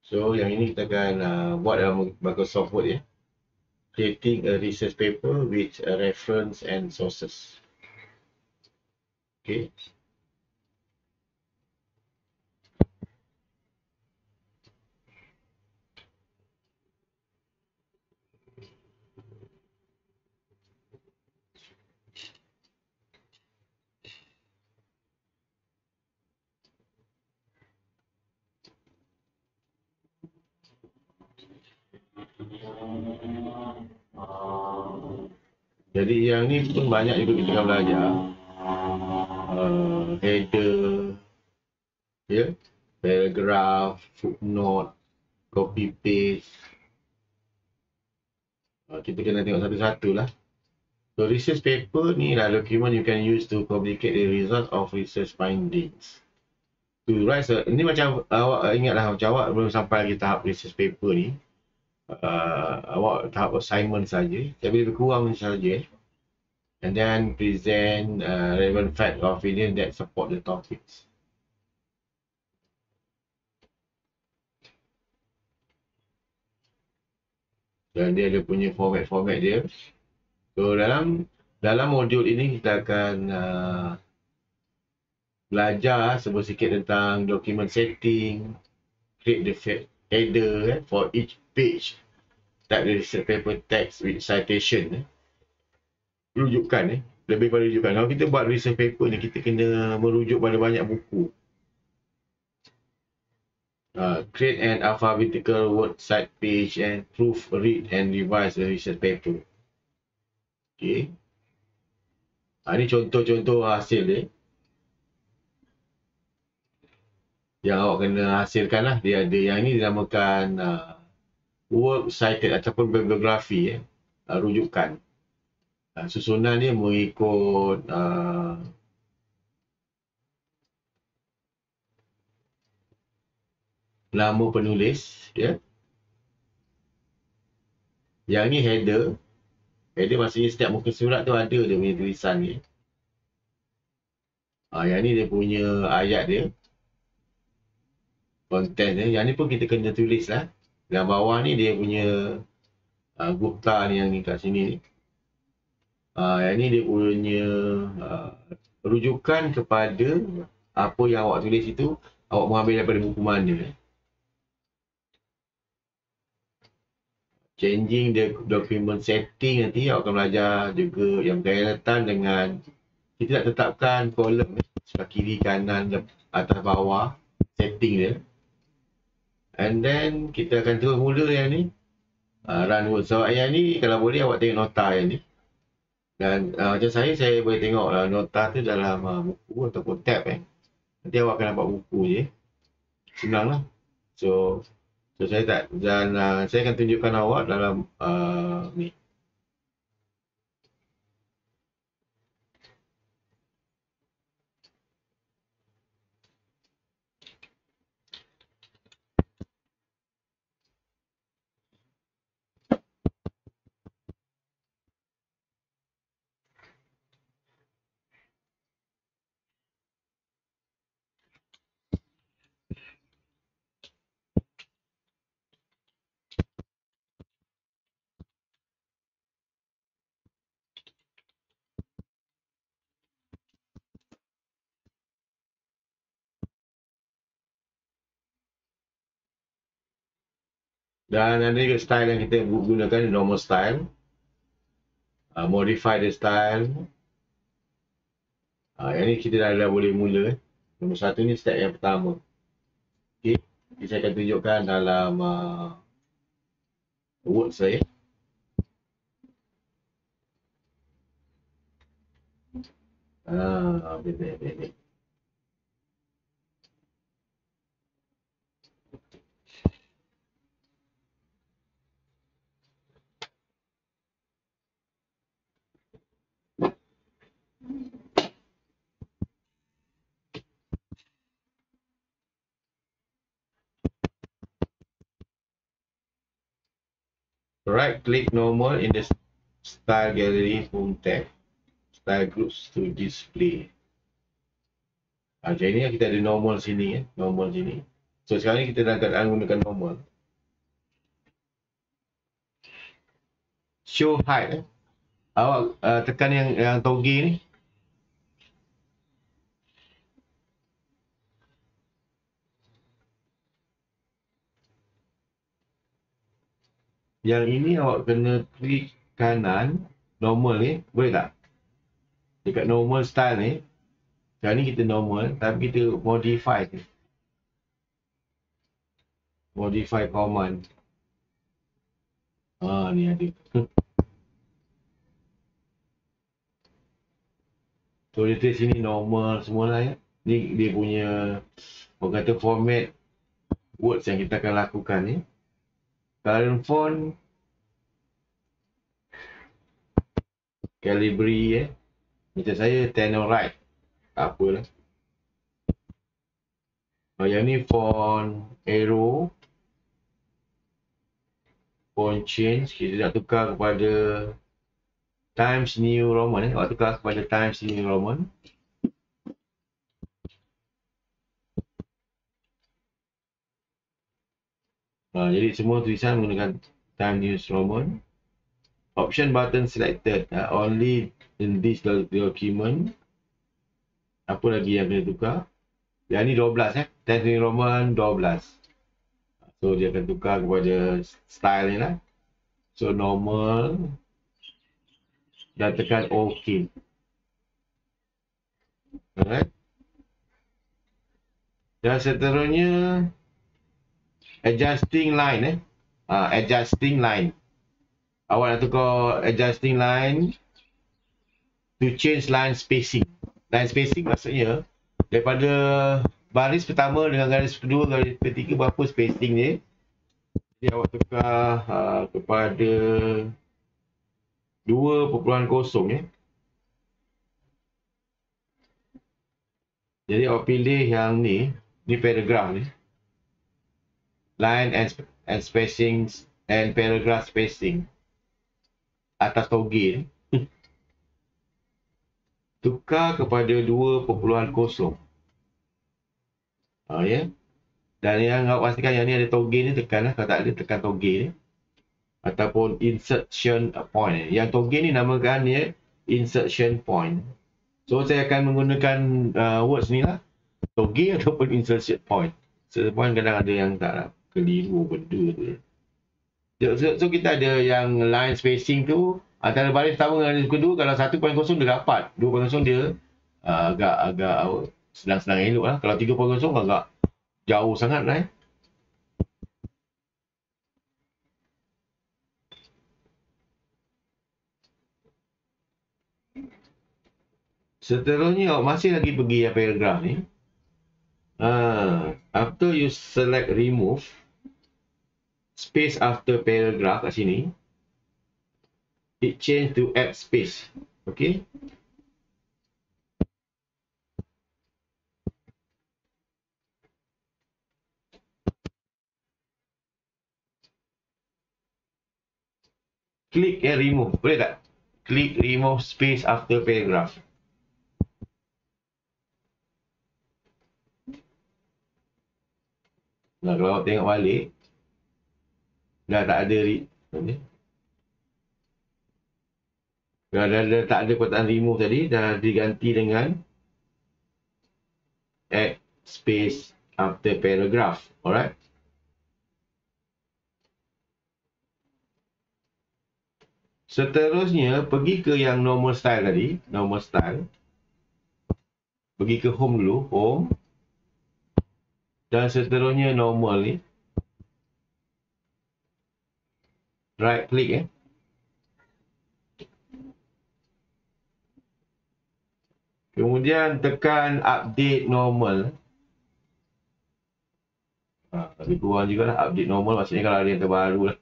So yang ini kita akan buat dalam Microsoft Word ya. Creating a research paper with a reference and sources. Okay. Jadi yang ni pun banyak juga kita akan belajar. Header, ya, paragraph, footnote, copy paste. Kita kena tengok satu-satu lah. So research paper ni lah document you can use to communicate the result of research findings. To write, ni macam awak ingatlah macam awak belum sampai lagi tahap research paper ni. Awak tahap assignment saja, tapi lebih kurang saja. And then present relevant fact or opinion that support the topics. Dan dia ada punya format dia. So dalam modul ini kita akan belajar sedikit tentang document setting, create the header for each page, type the research paper text with citation, rujukan lebih pada rujukan. Kalau kita buat research paper ni, kita kena merujuk pada banyak buku. Create an alphabetical word side page and proofread and revise the research paper. Okay. Ini contoh-contoh hasil dia. Yang awak kena hasilkan lah. Dia ada yang ini dinamakan work cited ataupun bibliografi, rujukan. Susunan dia mengikut nama penulis, ya. Yang ni header. Header maksudnya setiap muka surat tu ada dia punya tulisan ni. Yang ni dia punya ayat dia, konten dia. Yang ni pun kita kena tulis lah. Dan bawah ni dia punya Gupta ni, yang ni kat sini ni. Yang ni dia punya rujukan kepada apa yang awak tulis itu, awak mengambil daripada buku mana. Changing the document setting, nanti awak akan belajar juga yang berkaitan dengan kita nak tetapkan kolom sebelah kiri, kanan, atas, bawah, setting dia. And then kita akan terus mula yang ni, run word. So yang ni kalau boleh awak tengok nota yang ni. Dan macam saya boleh tengok nota tu dalam buku ataupun tab. Nanti awak akan dapat buku je. Senang lah. So saya tak, dan saya akan tunjukkan awak dalam ni. Dan ada juga style yang kita gunakan, normal style, modify the style. Yang ni kita dah boleh mula. Nombor satu ni step yang pertama. Okay. Jadi saya akan tunjukkan dalam Word saya. Baik. Right click normal in the style gallery home tab. Style groups to display. Jadi ni kita ada normal sini, normal sini. So sekarang ni kita dalam keadaan gunakan normal. Show height. Awak tekan yang toggle ni. Yang ini awak kena klik kanan normal ni, boleh tak? Dekat normal style ni, sekarang ni kita normal, tapi kita modify ni. Modify command. Ni ada. So dia tulis sini normal semualah ya. Ni dia punya, orang kata format words yang kita akan lakukan ni. Current font, Calibri macam saya tenor right, tak apalah. Yang ni font arrow, font change, kita nak tukar kepada Times New Roman. Awak tukar kepada Times New Roman. Jadi semua tulisan menggunakan Times New Roman. Option button selected. Only in this document. Apa lagi yang kena tukar? Yang ni 12 Times New Roman 12. So dia akan tukar kepada style ni lah. So normal. Dan tekan OK. Alright. Dan seterusnya adjusting line adjusting line. Awak nak tukar adjusting line to change line spacing. Line spacing maksudnya daripada baris pertama dengan garis kedua, garis ketiga berapa spacing ni. Jadi awak tukar kepada 2.0 Jadi awak pilih yang ni paragraph ni. Line and spacing and paragraph spacing. Atas toggle tukar kepada 2.0. Ya. Dan yang awak pastikan yang ni ada toggle ni, tekanlah. Kalau tak ada, tekan toggle ni. Ataupun insertion point. Yang toggle ni namakan dia insertion point. So saya akan menggunakan words ni lah. Toggle ataupun insertion point. Insertion point kadang ada yang tak keliru benda tu. So kita ada yang line spacing tu antara baris pertama dengan baris kedua. Kalau 1.0 dia rapat, 2.0 dia agak senang-senang elok lah. Kalau 3.0 agak jauh sangat lah. Seterusnya awak masih lagi pergi paragraph ni. After you select remove space after paragraph kat sini, it change to add space. Okay. Klik remove. Boleh tak? Klik remove space after paragraph. Nah, kalau awak tengok balik, dah tak ada dah tak ada kotaan remove tadi, dah diganti dengan add space after paragraph. Alright. Seterusnya pergi ke yang normal style tadi, normal style. Pergi ke home dulu, home. Dan seterusnya normal ni. Right click Kemudian tekan update normal. Lebih kurang juga lah update normal. Maksudnya kalau ada yang terbaru lah.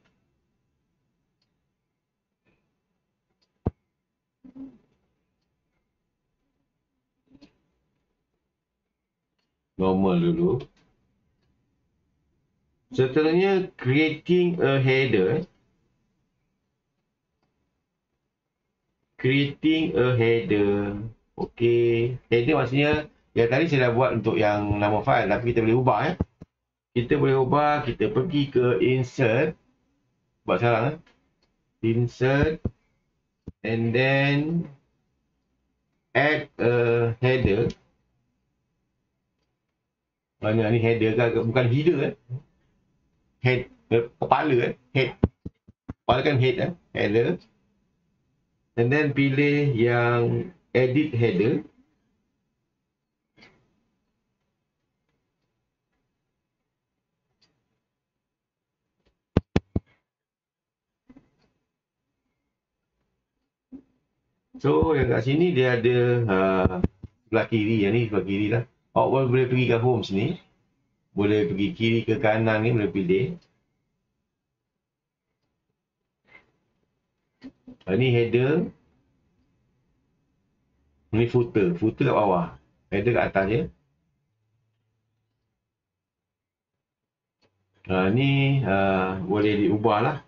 Normal dulu. Seterusnya creating a header. Creating a header. Okey. Header maksudnya yang tadi saya dah buat untuk yang nama file, tapi kita boleh ubah kita boleh ubah, kita pergi ke insert. Buat sekarang insert and then add a header. Mana ni header ke? Bukan header head, kepala head. Kepala kan head header. And then pilih yang edit header. So yang kat sini dia ada sebelah kiri, yang ni sebelah kiri lah. Awak boleh pergi ke home sini. Boleh pergi kiri ke kanan ni, boleh pilih. Ni header. Ni footer. Footer kat bawah. Header kat atas je. Ni boleh diubah lah.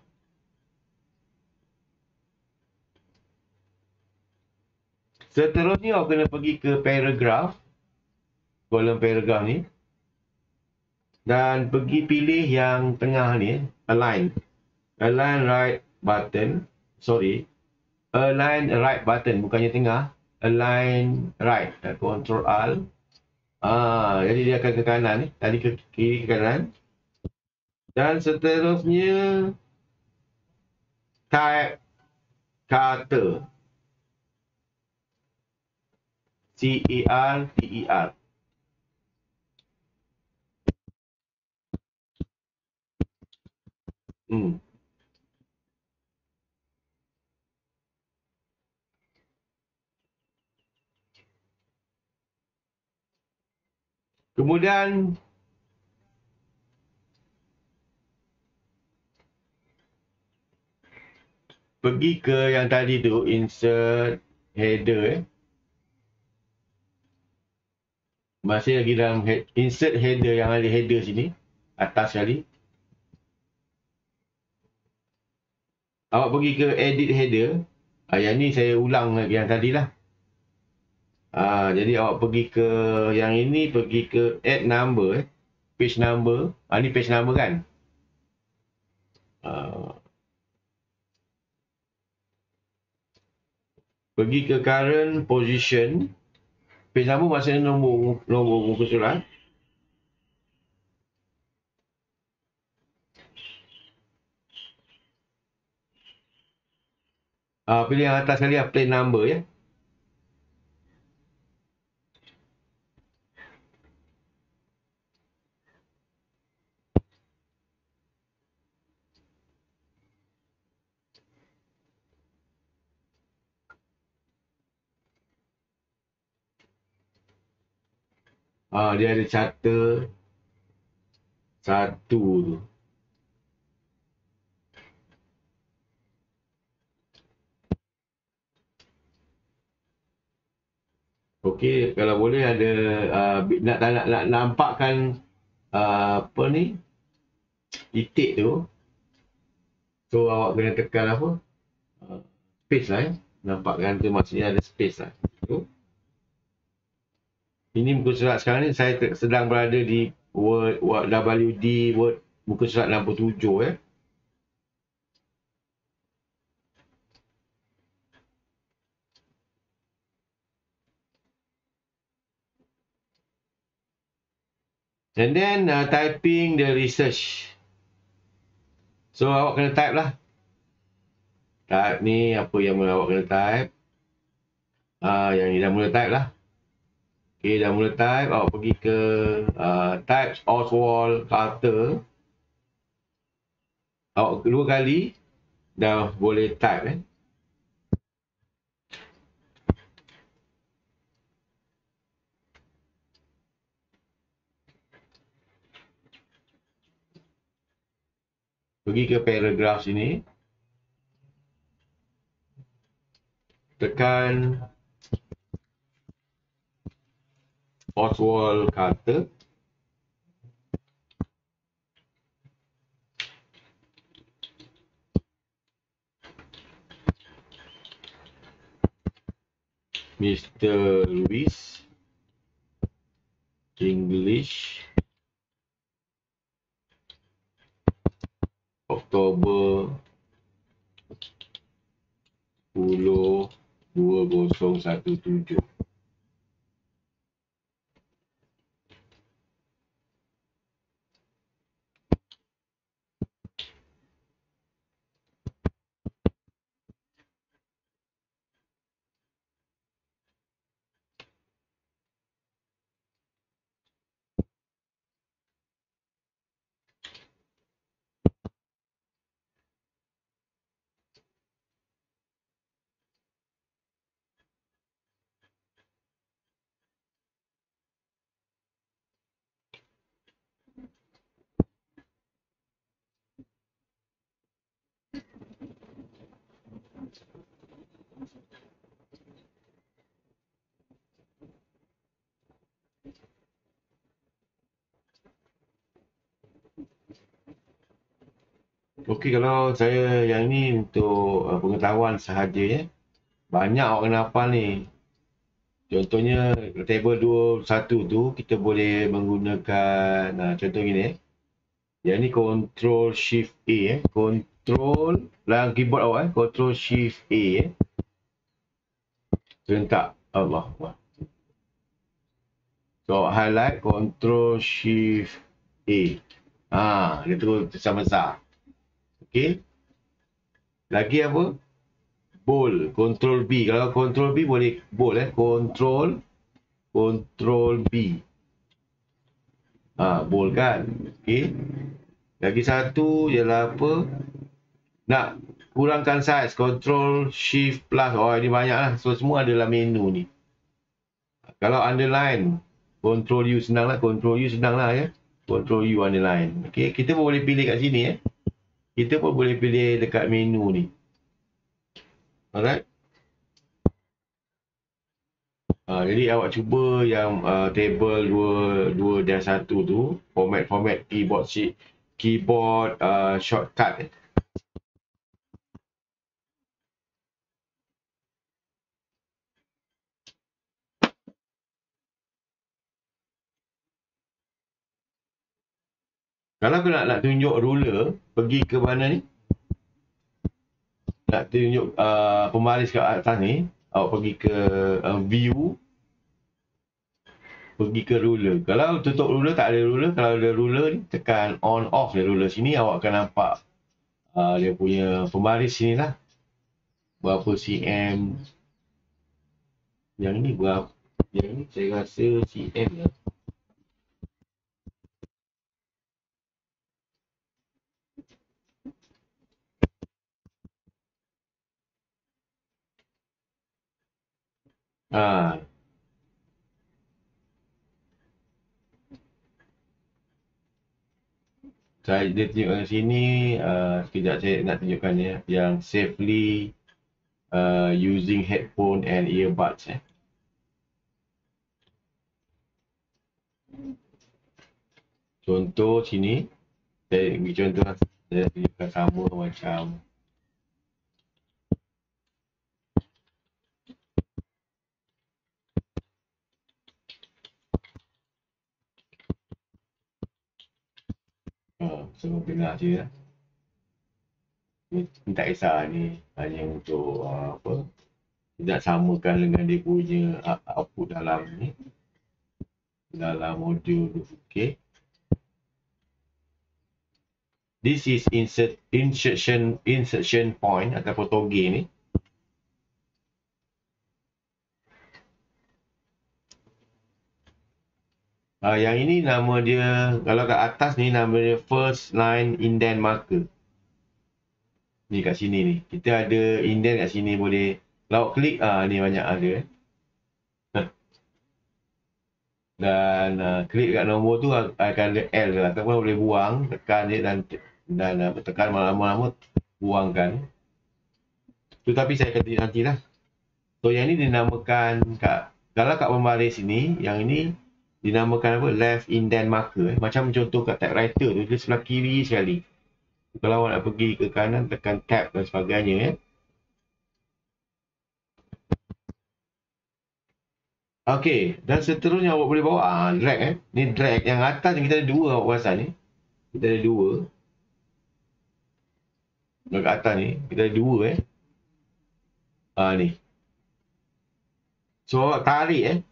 Seterusnya awak kena pergi ke paragraph. Kolom paragraph ni. Dan pergi pilih yang tengah ni. Align. Align right button. Sorry. Align right button. Bukannya tengah. Align right. Control Alt. Jadi dia akan ke kanan ni. Tadi ke kiri ke kanan. Dan seterusnya type kata. C-A-R-T-E-R. Kemudian pergi ke yang tadi tu, insert header. Masih lagi dalam insert header, yang ada header sini, atas sekali. Awak pergi ke edit header. Yang ni saya ulang lagi yang tadi lah. Jadi awak pergi ke yang ini, pergi ke add number, page number. Ni page number kan. Pergi ke current position. Page number maksudnya nombor muka surat. Pilih yang atas sekali, plain number ya. Dia ada charter satu tu. Okey, kalau boleh ada nak nampakkan apa ni, titik tu. So awak kena tekan apa? Space lah Nampakkan tu maksudnya ada space lah. Tu. Ini muka surat sekarang ni saya sedang berada di Word WD Word muka surat 67 And then typing the research. So awak kena type lah. Type ni apa yang awak kena type. Yang ni dah mula type lah. Okay, dah mula type. Awak pergi ke type Oswald Carter. Awak 2 kali dah boleh type Pergi ke paragraf sini. Tekan Oswald Carter. Mr. Lewis English Oktober 10 2017. Okey, kalau saya yang ni untuk pengetahuan sahaja ya. Banyak awak kena hafal ni. Contohnya table 21 tu kita boleh menggunakan contoh gini Yang ni Control Shift A Control dalam keyboard awak Control Shift A Serentak. Allah. So highlight Control Shift A. Dia terus besar-besar. Okey. Lagi apa? Bold. Control B. Kalau Control B boleh bold Control B. Bold kan. Okey. Lagi satu ialah apa? Nak kurangkan saiz. Control Shift Plus. Ini banyak lah. So semua adalah menu ni. Kalau underline, Control U senang lah. Control U senang lah ya. Control U underline. Okey. Kita pun boleh pilih kat sini Kita pun boleh pilih dekat menu ni. Alright. Jadi awak cuba yang table 2-1 tu, format keyboard shortcut. Kalau aku nak tunjuk ruler, pergi ke mana ni? Nak tunjuk pembaris kat atas ni, awak pergi ke view, pergi ke ruler. Kalau tutup ruler, tak ada ruler. Kalau ada ruler ni, tekan on off dia ruler sini, awak akan nampak dia punya pembaris sini lah. Berapa cm. Yang ni berapa? Yang ni saya rasa cm lah. Dia tunjukkan sini. Sekejap saya nak tunjukkan yang safely using headphone and earbuds Contoh sini, saya bagi contoh saya tunjukkan sama macam semua benar je lah. Ni tak kisah ni hanya untuk tidak samakan dengan dia punya output dalam ni, dalam modul tu. Okay. This is insertion point ataupun toge ni. Yang ini nama dia, kalau kat atas ni nama dia first line indent marker. Ni kat sini ni. Kita ada indent kat sini boleh. Kalau klik, ni banyak ada. Dan klik kat nombor tu akan ada L lah. Ataupun boleh buang, tekan dia dan tekan lama-lama buangkan. Tetapi saya akan tunjuk nantilah. So yang ni dinamakan kalau kat pembaris ini, yang ini dinamakan apa? Left indent marker. Macam contoh kat typewriter tu, dia sebelah kiri sekali. Kalau awak nak pergi ke kanan, tekan tab dan sebagainya. Okey, dan seterusnya awak boleh bawa drag Ni drag yang atas ni kita ada dua awak perasan ni. Kita ada dua. Dekat atas ni, kita ada dua ni. So, awak tarik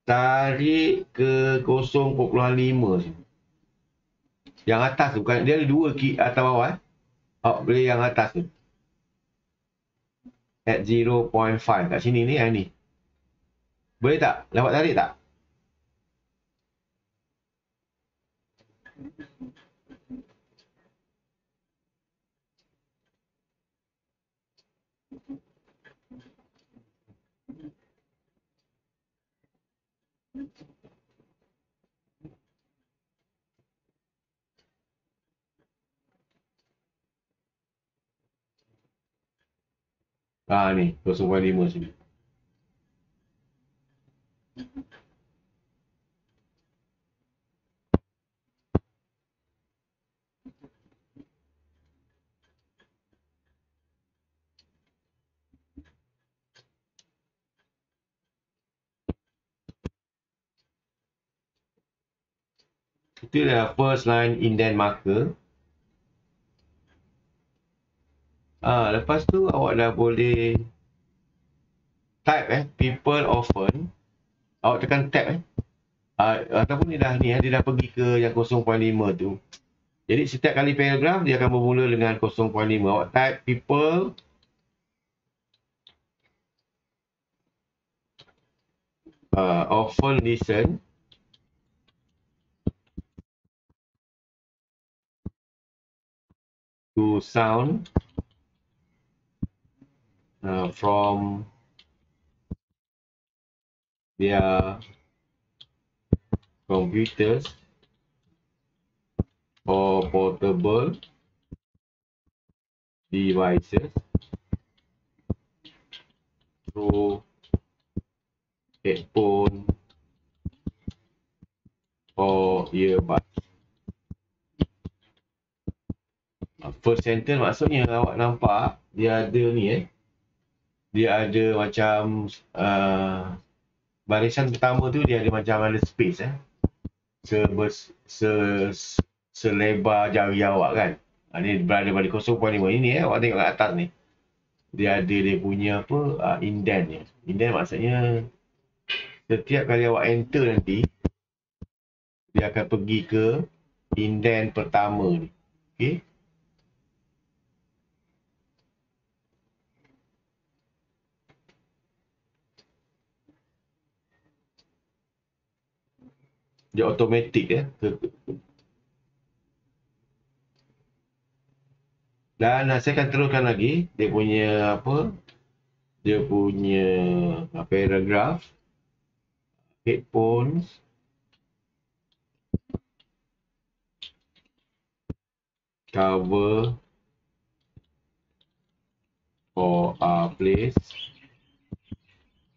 tarik ke 0.5 sini. Yang atas tu, bukan, dia ada dua atas bawah Awak boleh yang atas tu. At 0.5 kat sini ni, yang ni. Boleh tak? Dapat tarik tak? Ni 0.5 sini. Itu dah first line indent marker. Lepas tu awak dah boleh type people often. Awak tekan tab ataupun dia dah pergi ke yang 0.5 tu. Jadi setiap kali paragraf dia akan bermula dengan 0.5. Awak type people often listen to sound from their computers or portable devices through headphone or earbuds. First sentence maksudnya awak nampak dia ada ni dia ada macam barisan pertama tu dia ada macam ada space selebar jari awak kan. Ni berada pada 0.5 ini awak tengok kat atas ni. Dia ada dia punya indent ni. Indent maksudnya setiap kali awak enter nanti dia akan pergi ke indent pertama ni. Okey. Dia automatik Dan saya akan teruskan lagi dia punya paragraph, headphones, cover or are placed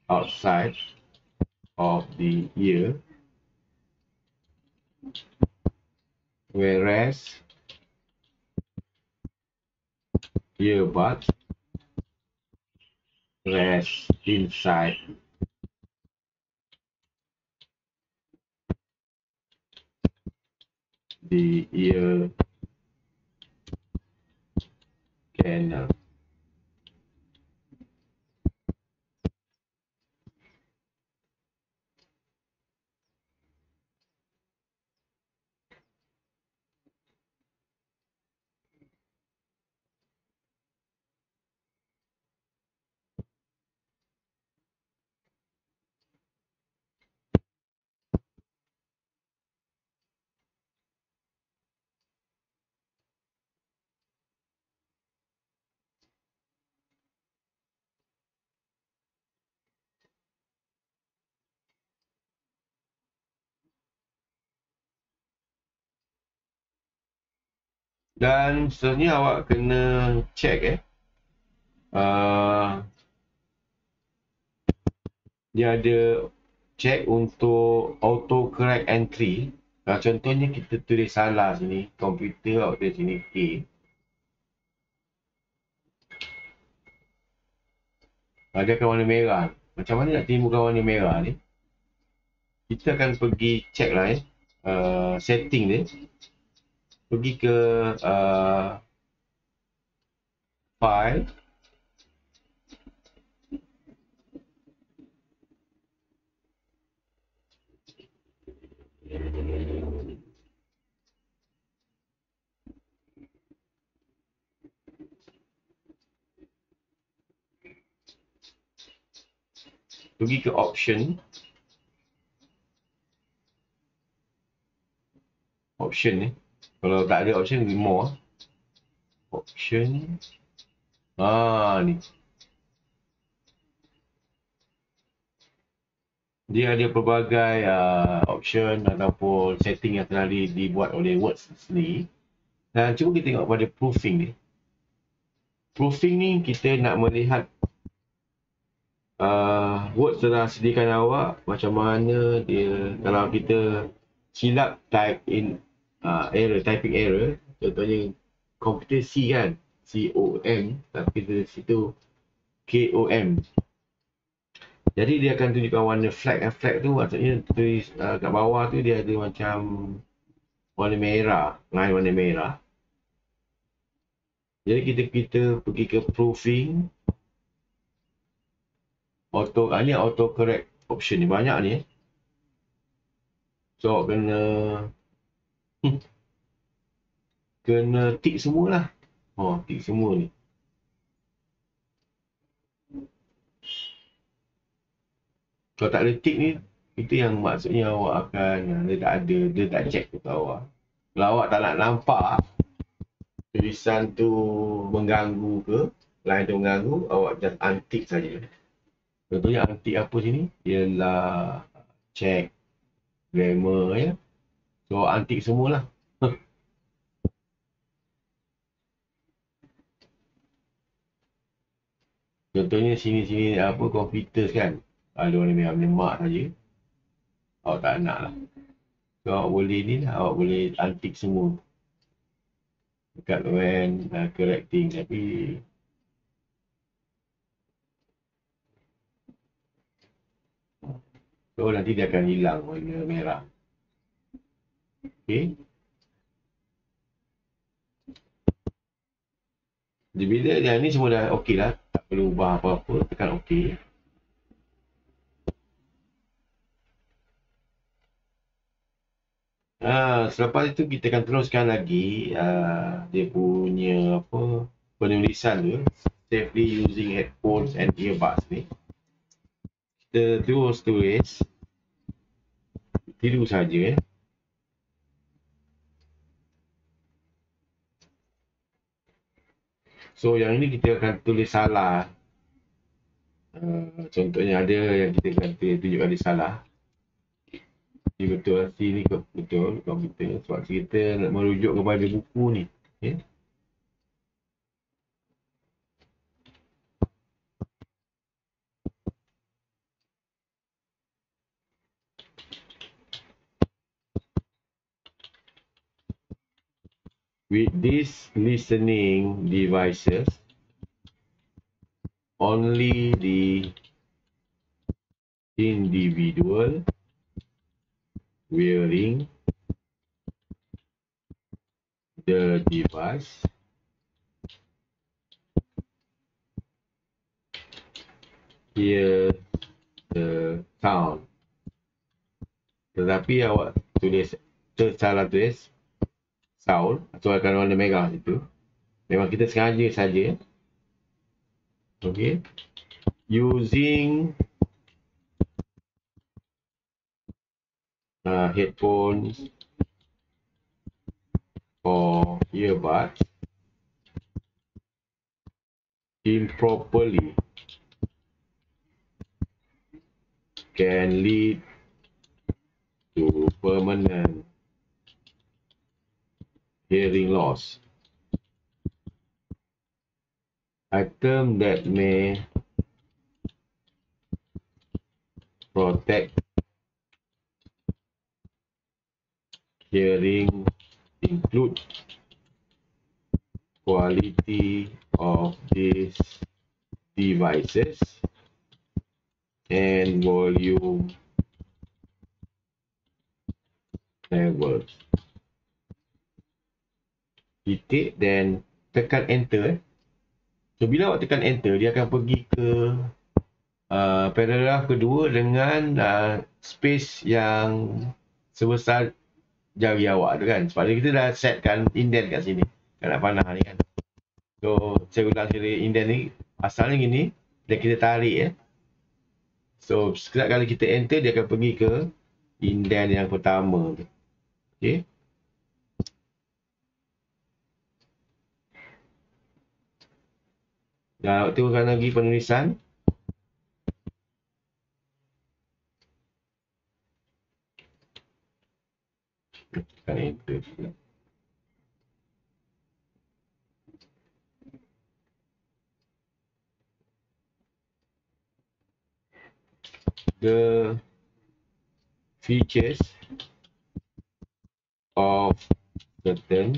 outside of the ear, whereas earbuds rest inside the ear canal. Dan seterusnya awak kena check dia ada check untuk auto correct entry. Contohnya kita tulis salah sini, komputer awak tulis sini K. Dia akan warna merah. Macam mana nak timbulkan warna merah ni? Kita akan pergi check lah setting dia. pergi ke file, pergi ke option ni. Kalau tak ada option, more option. Ni dia ada pelbagai option ataupun setting yang telah dibuat oleh Words sendiri. Dan cuba kita tengok pada proofing ni. Proofing ni kita nak melihat Word telah sediakan awak macam mana dia, kalau kita silap typing error, contohnya komputer C kan, C-O-M, tapi di situ K-O-M. Jadi dia akan tunjukkan warna flag. Flag tu maksudnya tulis kat bawah tu dia ada macam warna merah, line warna merah. Jadi kita pergi ke proofing, ni auto correct option ni banyak ni. So kena tick semualah. Tick semua ni. Kalau tak ada tick ni, itu yang maksudnya awak akan dia tak check ke awak. Kalau awak tak nak nampak tulisan tu mengganggu ke, line tu mengganggu, awak just untick saja. Contohnya untick apa sini? Ialah check grammar ya. So untick semualah. Contohnya sini komputer kan, ada warna merah menyemak saja. Awak tak nak lah. So awak boleh ni lah, awak boleh untick semua. Dekat when correcting, tapi so nanti dia akan hilang warna merah. Okay. Jadi bila yang ni semua dah okey lah, tak perlu ubah apa-apa, tekan okey. Selepas itu kita akan teruskan lagi dia punya penulisan tu, safely using headphones and earbuds ni. Kita terus tulis tiru saja. So yang ini kita akan tulis salah. Contohnya ada yang kita akan tunjukkan dia salah. Ini betul, sini betul komputer, sebab kita nak merujuk kepada buku ni. Okay. With these listening devices, only the individual wearing the device hear the sound. Tetapi awak salah tulis sound atau akan warna merah itu. Memang kita sengaja saja. Okay. Using headphones or earbuds improperly can lead to permanent hearing loss. Item that may protect hearing include quality of these devices and volume levels. titik dan tekan enter. So bila awak tekan enter, dia akan pergi ke paragraf kedua dengan space yang sebesar jari awak tu kan. Sebab kita dah setkan indent kat sini, kat nak panah ni kan. So saya ulang sekali, indent ni asalnya gini dan kita tarik So sekejap kali kita enter, dia akan pergi ke indent yang pertama tu. Okay. Dan awak tengokkan lagi penulisan. Tekan enter. The features of certain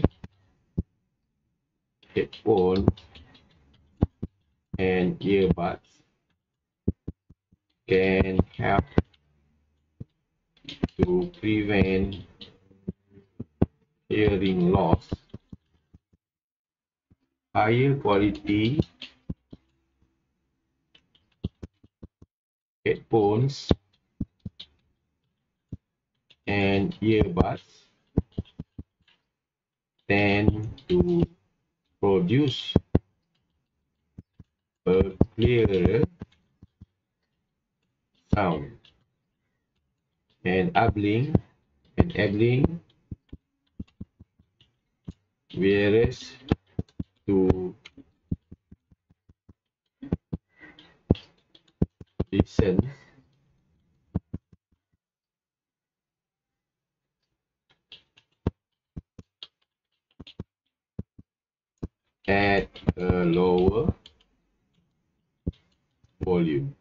headphone and earbuds can help to prevent hearing loss. Higher quality headphones and earbuds tend to produce a clearer sound and enabling wearers to listen at a lower volume.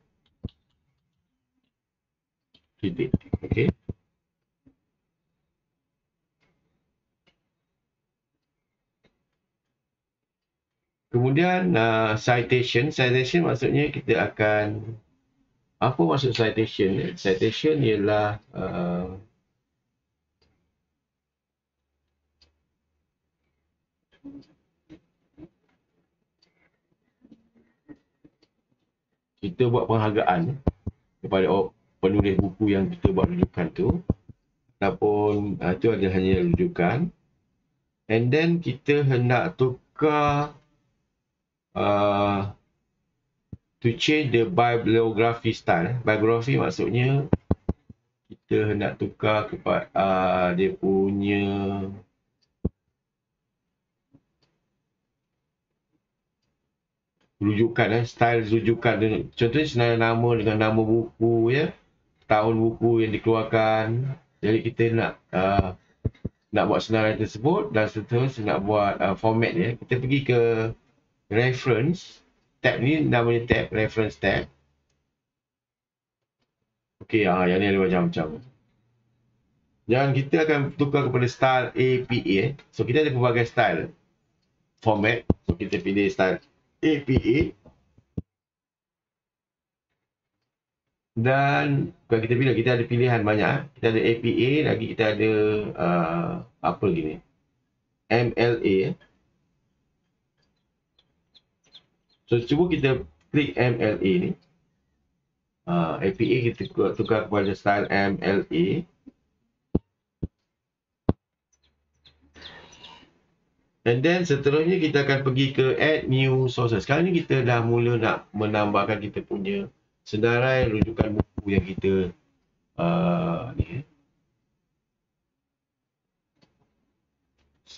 Titik. Okay. Kemudian citation maksudnya kita akan, apa maksud citation? Citation ialah kita buat penghargaan kepada penulis buku yang kita buat rujukan tu, ataupun itu adalah hanya rujukan, and then kita hendak tukar to change the bibliography style. Bibliography maksudnya kita hendak tukar kepada dia punya rujukan, style rujukan. Contohnya senarai nama dengan nama buku tahun buku yang dikeluarkan. Jadi kita nak buat senarai tersebut dan seterusnya nak buat format dia. Kita pergi ke reference tab ni, namanya tab reference tab. Okey, yang ni ada macam-macam. Dan kita akan tukar kepada style APA. So kita ada pelbagai style format. So kita pilih style APA. Dan kalau kita pilih, kita ada pilihan banyak. Kita ada APA, lagi kita ada apa lagi ni? MLA. So cuba kita klik MLA ni. APA kita tukar kepada style MLA. And then seterusnya kita akan pergi ke add new sources. Sekarang ni kita dah mula nak menambahkan kita punya senarai rujukan buku yang kita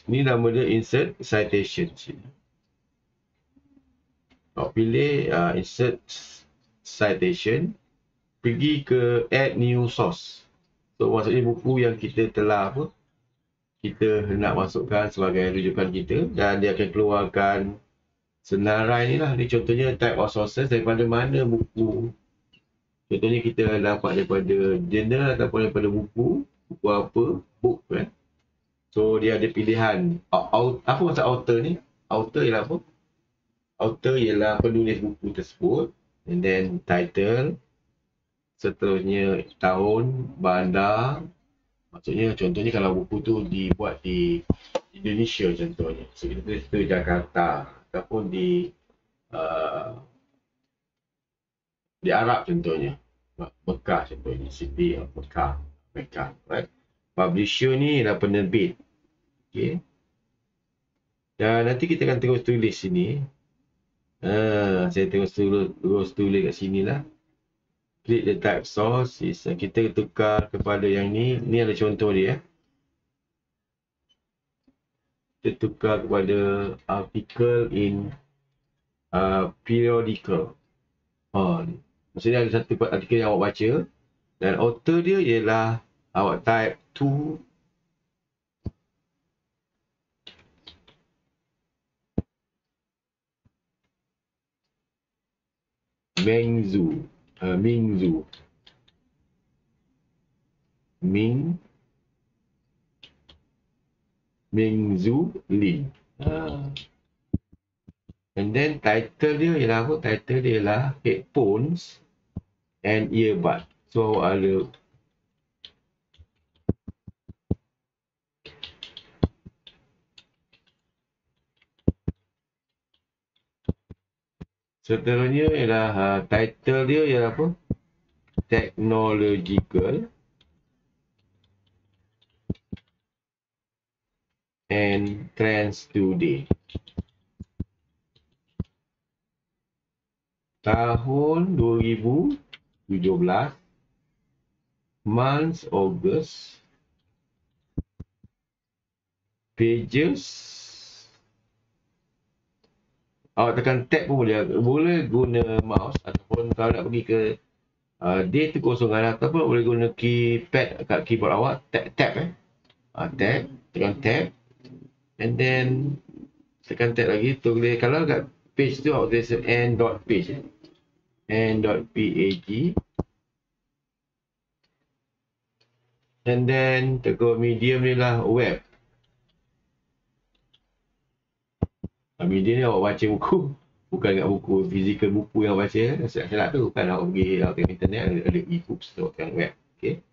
ni nama dia insert citation sini. Pilih insert citation, pergi ke add new source. So maksudnya buku yang kita telah kita hendak masukkan sebagai rujukan kita, dan dia akan keluarkan senarai ni lah. Ni contohnya type of sources, daripada mana buku. Contohnya kita dapat daripada journal ataupun daripada buku apa, book kan. So dia ada pilihan. Apa maksud author ni? Author ialah apa? Author ialah penulis buku tersebut, and then title, seterusnya tahun, bandar. Maksudnya contohnya kalau buku tu dibuat di Indonesia contohnya. So, kita tulis tu Jakarta ataupun di Arab contohnya. Mekah contohnya. City of Mekah. Right? Publisher ni ialah penerbit. Okay. Dan nanti kita akan terus tulis sini. Saya terus tulis kat sini lah. Click the type source. Kita tukar kepada yang ni. Ni ada contoh dia. Kita tukar kepada article in periodical. Maksudnya ada satu artikel yang awak baca. Dan author dia ialah awak type to Mingzu Li. And then title dia ialah apa? Title dia ialah headphones and earbud. So ada seterusnya ialah title dia ialah apa? Technological and Trends Today. Tahun 2017, month August, pages. Awak tekan tab pun boleh guna mouse ataupun kalau nak pergi ke day tu kosongan ataupun boleh guna keypad kat keyboard awak, tab tab, tekan tab and then tekan tab lagi tulis. Kalau kat page tu awak tulis end.page end.pag and then tekan medium ni lah web. Media ni awak baca buku, bukan kat buku fizikal buku yang awak baca. Salah tu bukan awak pergi tengok internet ada e-books tu kat web. Okay.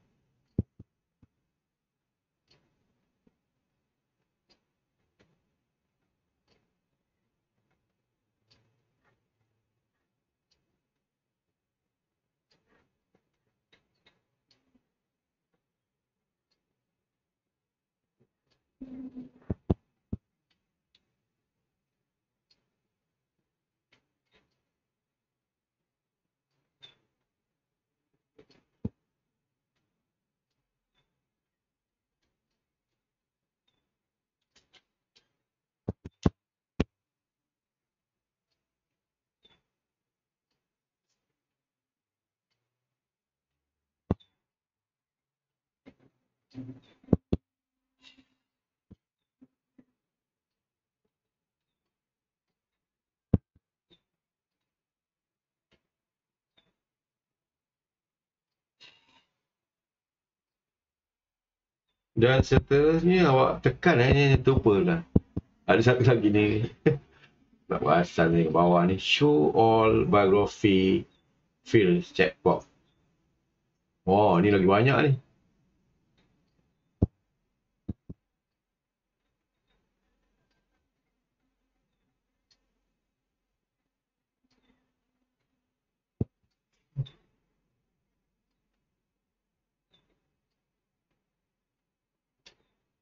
Dan seterusnya awak tekan ni lupa lah. Ada satu lagi ni. Tak asal ni bawah ni. Show all biography fields checkbox. Oh, ni lagi banyak ni.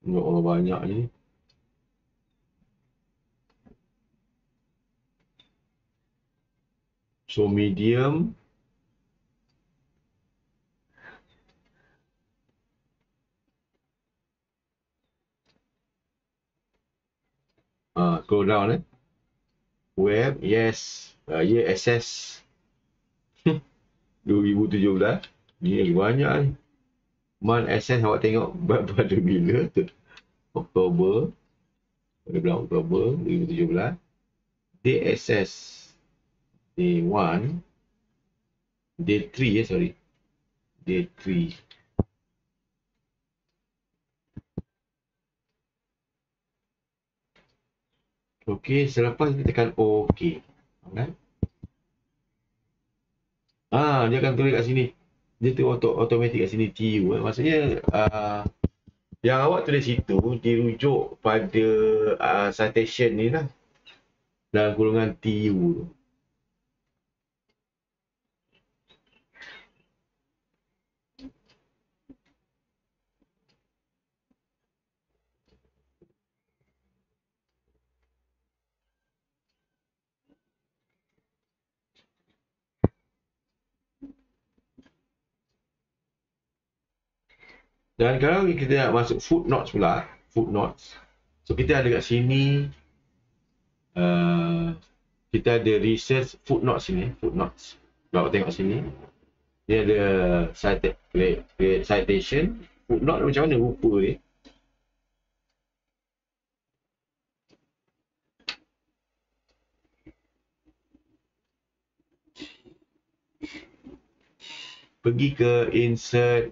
Oh, banyak ni. So medium. Scroll down web, yes. Year SS 2017. Ni lagi banyak ni. Month SS awak tengok pada bila tu. Oktober. Pada bulan Oktober 2017. Day SS. Day 1. Day 3 sorry. Day 3. Okey, selepas kita tekan OK. Alright. Dia akan tulis kat sini. Dia tu automatic kat sini TU. Maksudnya Yang awak tulis situ dirujuk pada citation ni lah. Dalam golongan TU. Dan kalau kita nak masuk footnotes pula, footnotes. So kita ada kat sini, kita ada research footnotes sini, footnotes. Kalau tengok sini, dia ada citation, footnote macam mana rupa dia. Pergi ke insert,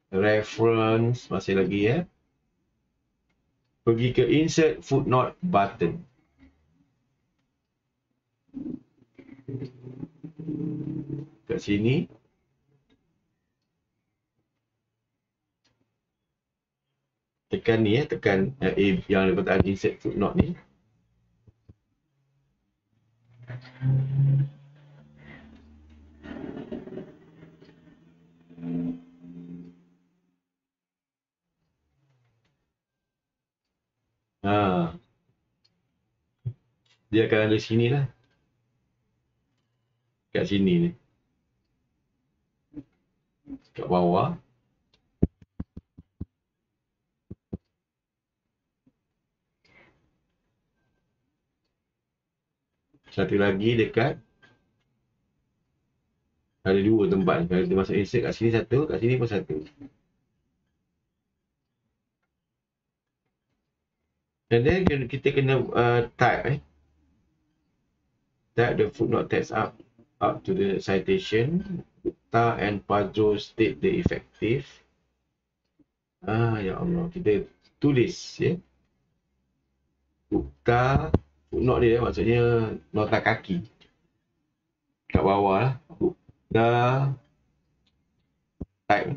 reference, masih lagi ya. Pergi ke insert footnote button. Kat sini. Tekan ni ya, tekan yang letak insert footnote ni. Dia akan ada sini lah. Kat sini ni. Kat bawah. Satu lagi dekat. Ada dua tempat. Kalau kita masuk insert kat sini satu, kat sini pun satu. And then kita kena type type the footnote text up to the citation. Gupta and Padro state the effective. Ya Allah, kita tulis ya. Gupta, footnote dia maksudnya nota kaki. Kat bawah lah. Gupta type.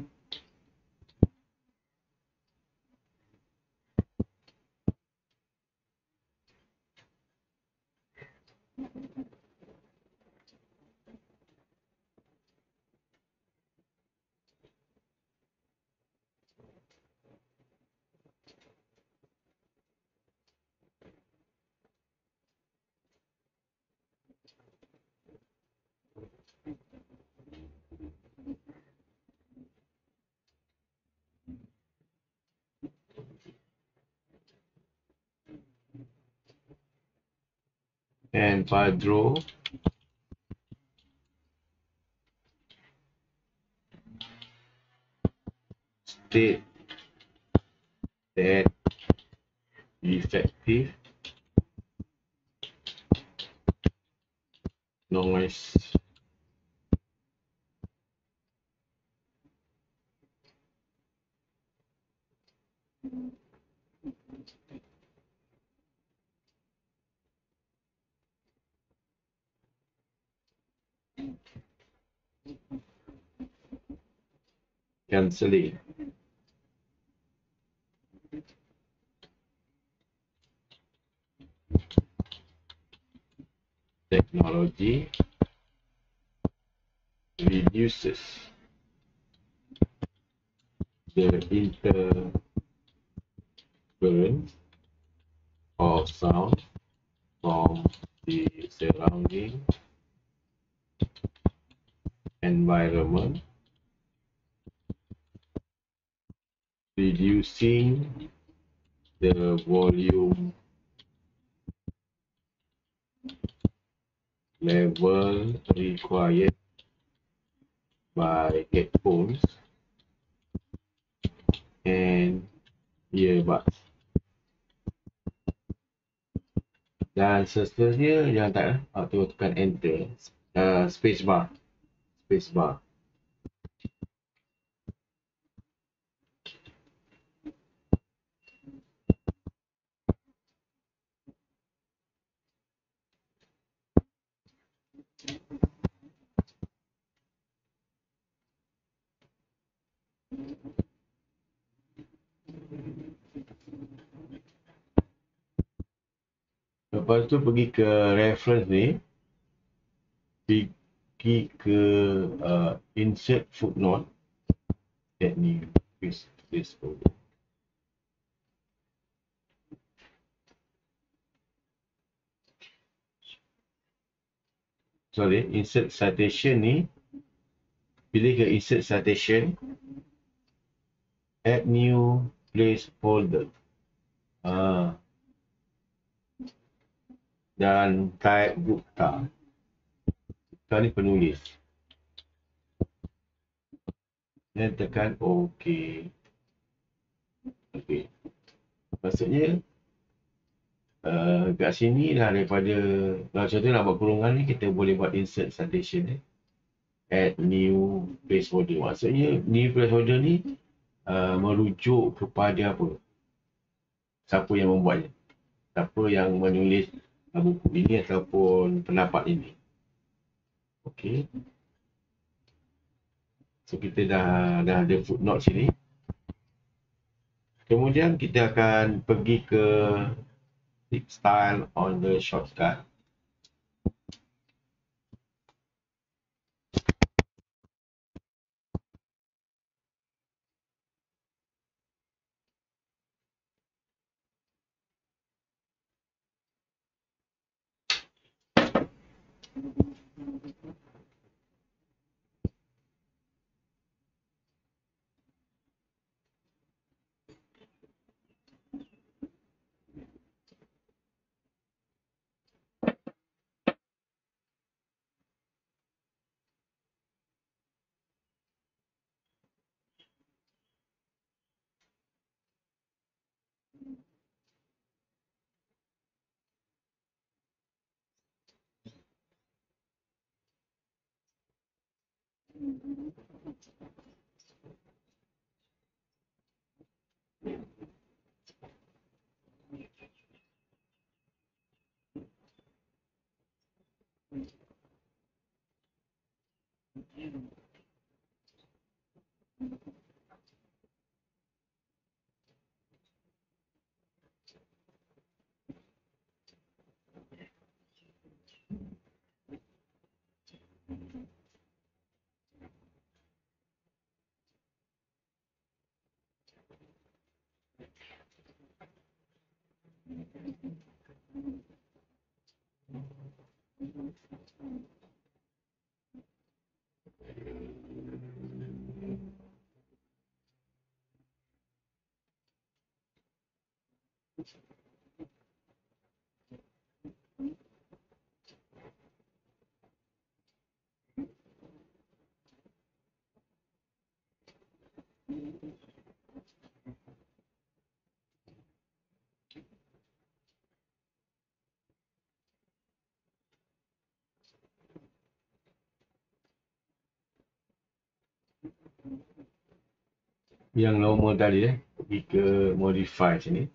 And Padro state that effective noise cancelling. Technology reduces the interference of sound from the surrounding environment, reducing the volume level required by headphones and earbuds. Dan seterusnya jangan tak atau tekan enter, space bar. Lepas tu pergi ke reference ni, pergi ke insert footnote, add new, paste over. Sorry, insert citation ni, pilih ke insert citation, add new placeholder. Dan type Gupta. Gupta ni penulis. Dan tekan OK. OK. Maksudnya, kat sini lah daripada, kalau contoh nak buat kurungan ni, kita boleh buat insert citation ni. Add new placeholder. Maksudnya, new placeholder ni merujuk kepada apa? Siapa yang membuatnya. Siapa yang menulis buku ini ataupun pendapat ini. Okey. So kita dah ada footnote sini. Kemudian kita akan pergi ke style on the shortcut. Yang normal tadi pergi ke modify sini.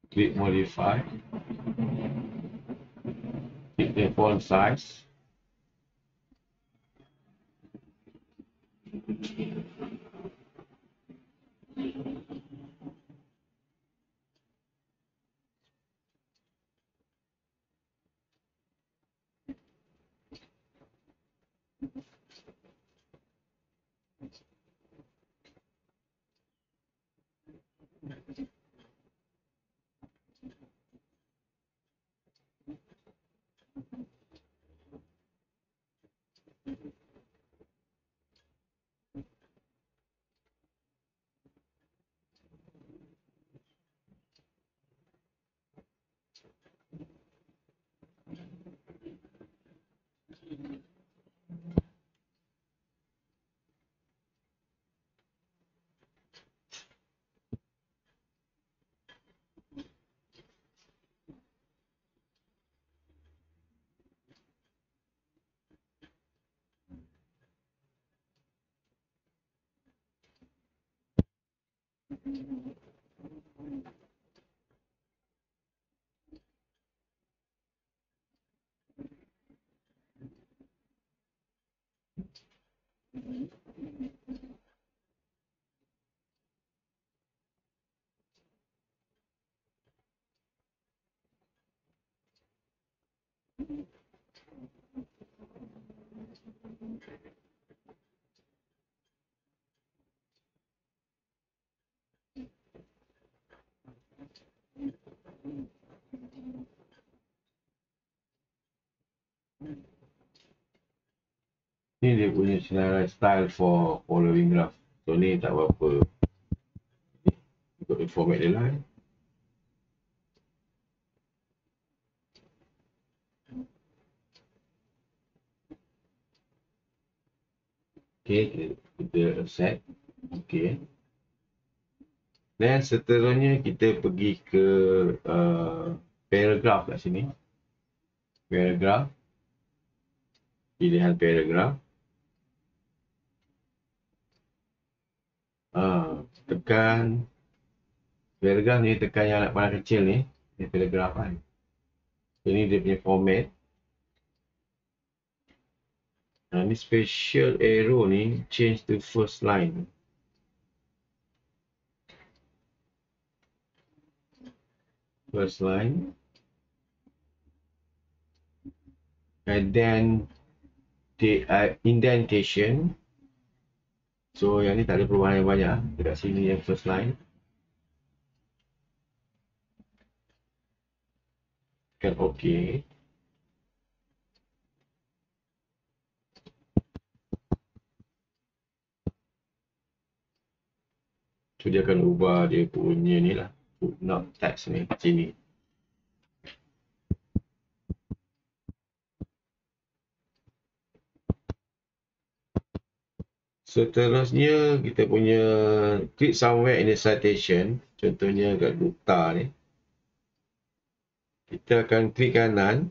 Click modify, click the font size. Ni dia punya senarai style for following graph. So ni tak apa-apa. Ikut format dia lah. Okay, kita accept. Okay. Dan seterusnya kita pergi ke paragraph kat sini. Paragraph. Pilihan paragraph. Tekan paragraph ni, tekan yang panah kecil ni. Ni paragraph kan. Ini dia punya format. Ni special arrow ni change to first line. First line. And then the indentation. So yang ni tak ada perubahan yang banyak. Dekat sini yang first line. Tekan OK. So dia akan ubah dia punya ni lah. Footnote text ni kat sini. Seterusnya kita punya click somewhere in the citation. Contohnya kat Gupta ni. Kita akan klik kanan.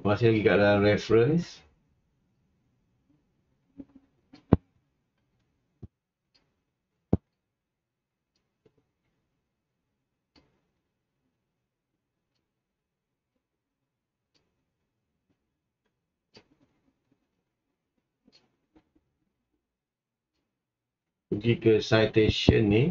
Masih lagi kat dalam reference. Pergi ke citation ni.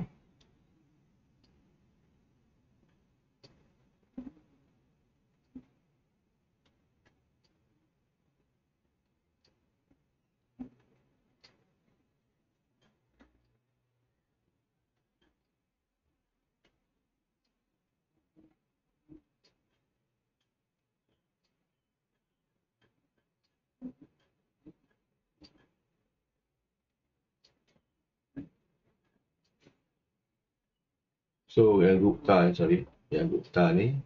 So yang Gupta, sorry. Yang Gupta ni.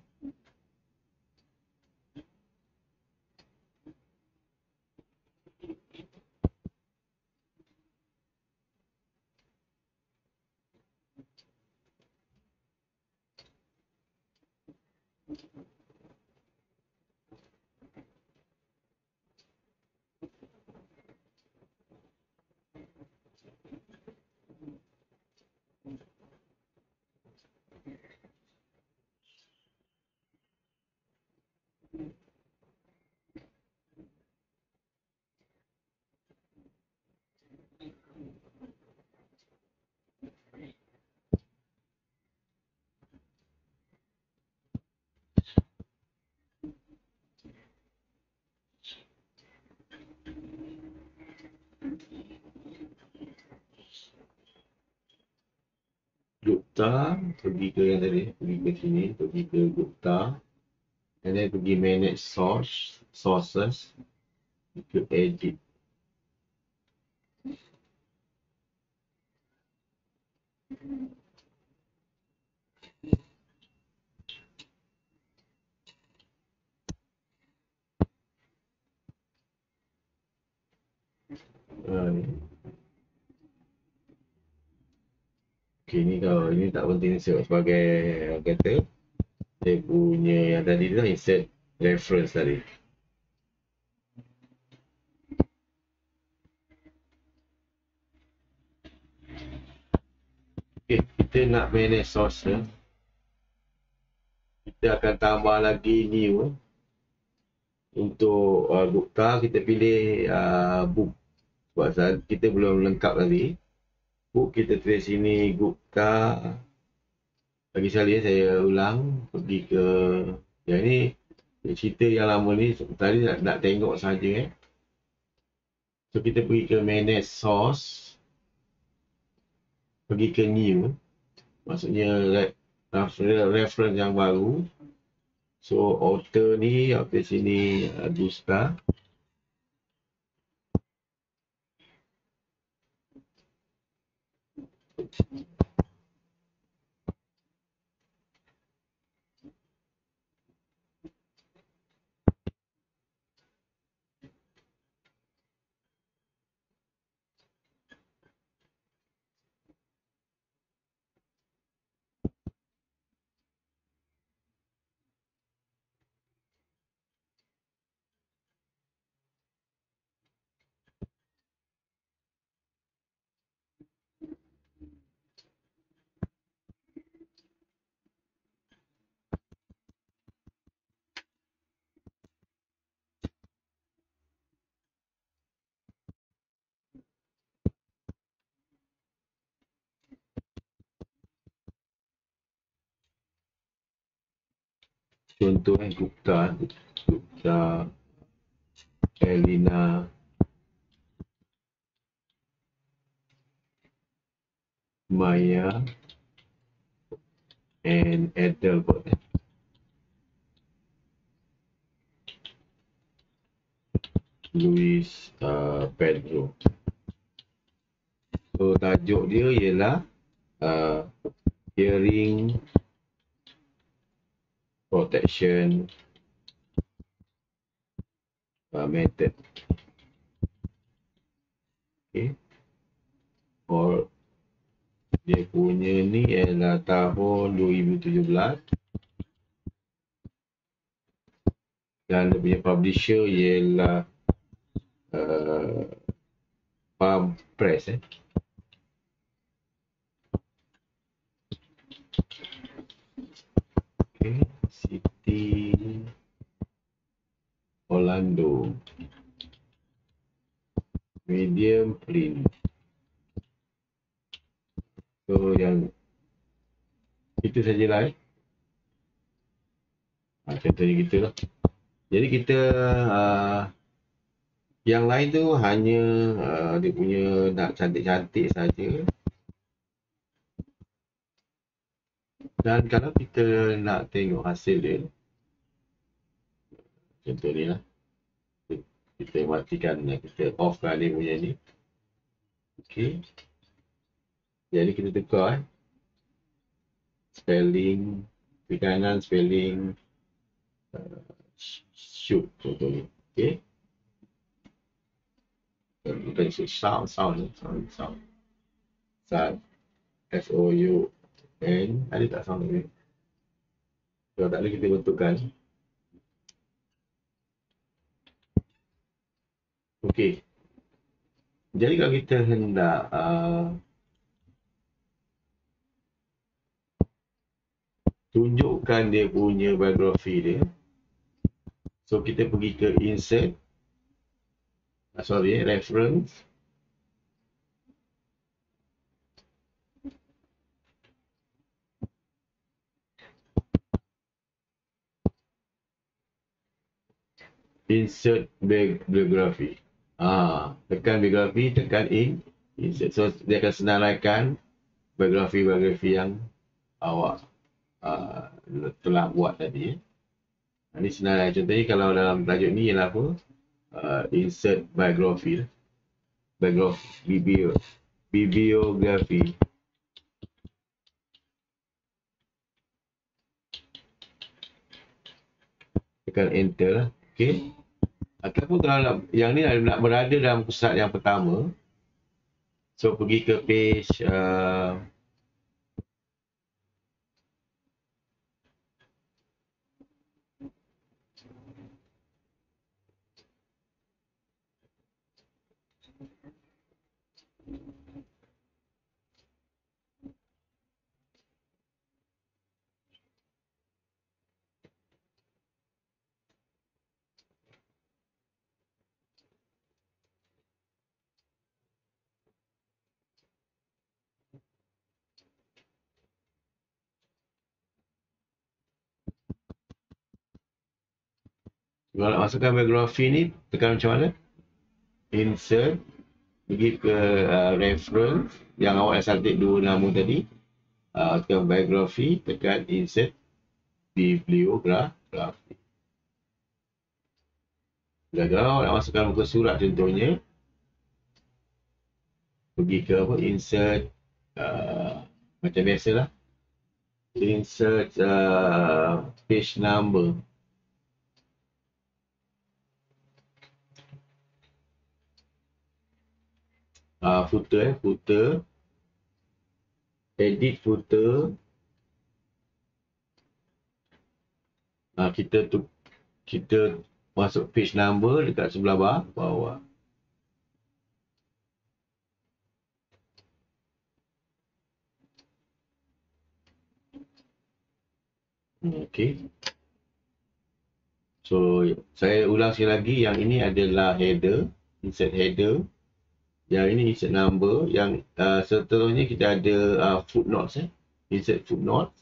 Gupta, pergi ke yang tadi, pergi ke sini, pergi ke Gupta, and then pergi manage sources, ke edit. Ni. Okay, ni kalau ini tak penting sebagai kata dia punya yang tadi tu insert reference tadi. Okay, kita nak manage source. Kita akan tambah lagi new. Untuk Gupta kita pilih book. Sebab kita belum lengkap lagi. Book kita tulis sini Gupta. Lagi sekali saya ulang. Pergi ke yang ni. Cerita yang lama ni tadi nak tengok saja. So kita pergi ke manage source. Pergi ke new. Maksudnya reference yang baru. So author ni author sini Gusta. Contoh Gupta Elina Maya and Adelbert. Luis Pedro. So tajuk dia ialah hearing protection method. Okay. Or dia punya ni ialah tahun 2017 dan dia punya publisher ialah Palm Press. Okay. City Orlando. Medium print. So yang itu sajalah. Contohnya gitu lah. Jadi kita yang lain tu hanya dia punya nak cantik-cantik saja. Dan kalau kita nak tengok hasil dia, contoh ni lah. Kita matikan, kita offkan dia punya ni. Okay. Jadi kita tukar spelling, di kanan spelling shoot contoh ni. Okay. Bukan shoot, sound. Sound. S-O-U-N. Ada tak sound ni? Kalau tak ada kita bentukkan. Okey. Jadi kalau kita hendak tunjukkan dia punya biografi dia. So kita pergi ke insert. Reference. Insert biography. Tekan biografi, tekan insert. So dia akan senaraikan biografi yang awak telah buat tadi. Ini senang. Contohnya kalau dalam tajuk ni ialah apa? Insert biography. Bibliografi. Tekan enter lah. Okay. Ataupun kalau yang ni nak berada dalam pusat yang pertama, so pergi ke page kalau nak masukkan biografi ni, tekan macam mana? Insert, pergi ke reference yang awak dah saltik dua nama tadi, tekan biografi, tekan insert bibliografi. Kalau awak nak masukkan muka surat contohnya, pergi ke apa, insert, macam biasalah, insert page number. Footer, edit footer. Kita masuk page number dekat sebelah bawah. Okay. So saya ulang sekali lagi, yang ini adalah header, insert header. Yang ini insert number. Yang seterusnya kita ada footnotes, insert footnotes.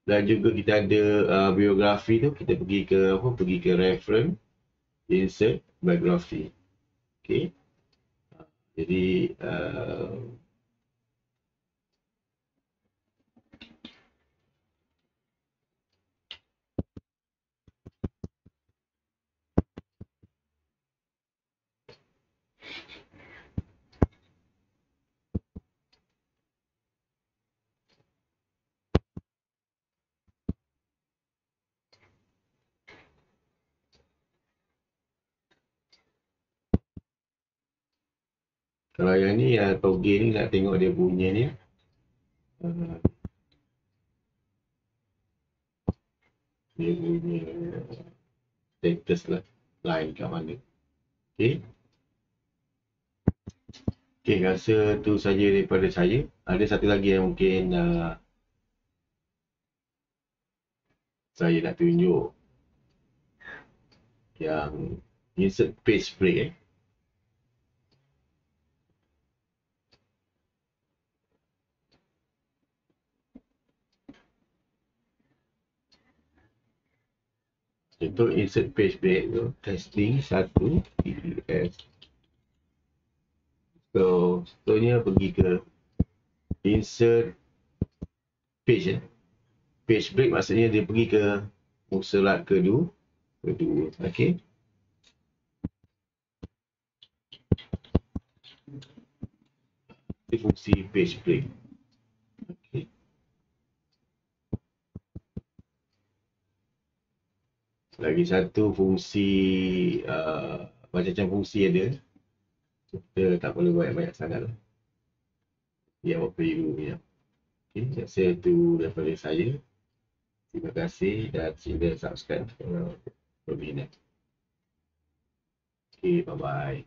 Dan juga kita ada biografi tu, kita pergi ke reference, insert biography. Okay. Jadi kalau yang ni, toge ni nak tengok dia punya ni. Dia punya status lah, line kat mana. Okay. Okay, rasa tu saja daripada saya. Ada satu lagi yang mungkin saya nak tunjuk, yang insert page break. Contoh insert page break tu, testing 1 TES. So contohnya pergi ke insert page. Page break maksudnya dia pergi ke slide kedua. Okay. Ini fungsi page break. Okay. Lagi satu fungsi, macam-macam fungsi ada. Kita tak perlu banyak-banyak sangat lah. Dia awak perlu ya. Okay, saya itu daripada saya. Terima kasih dan sila subscribe kalau berminat. Okay, bye-bye.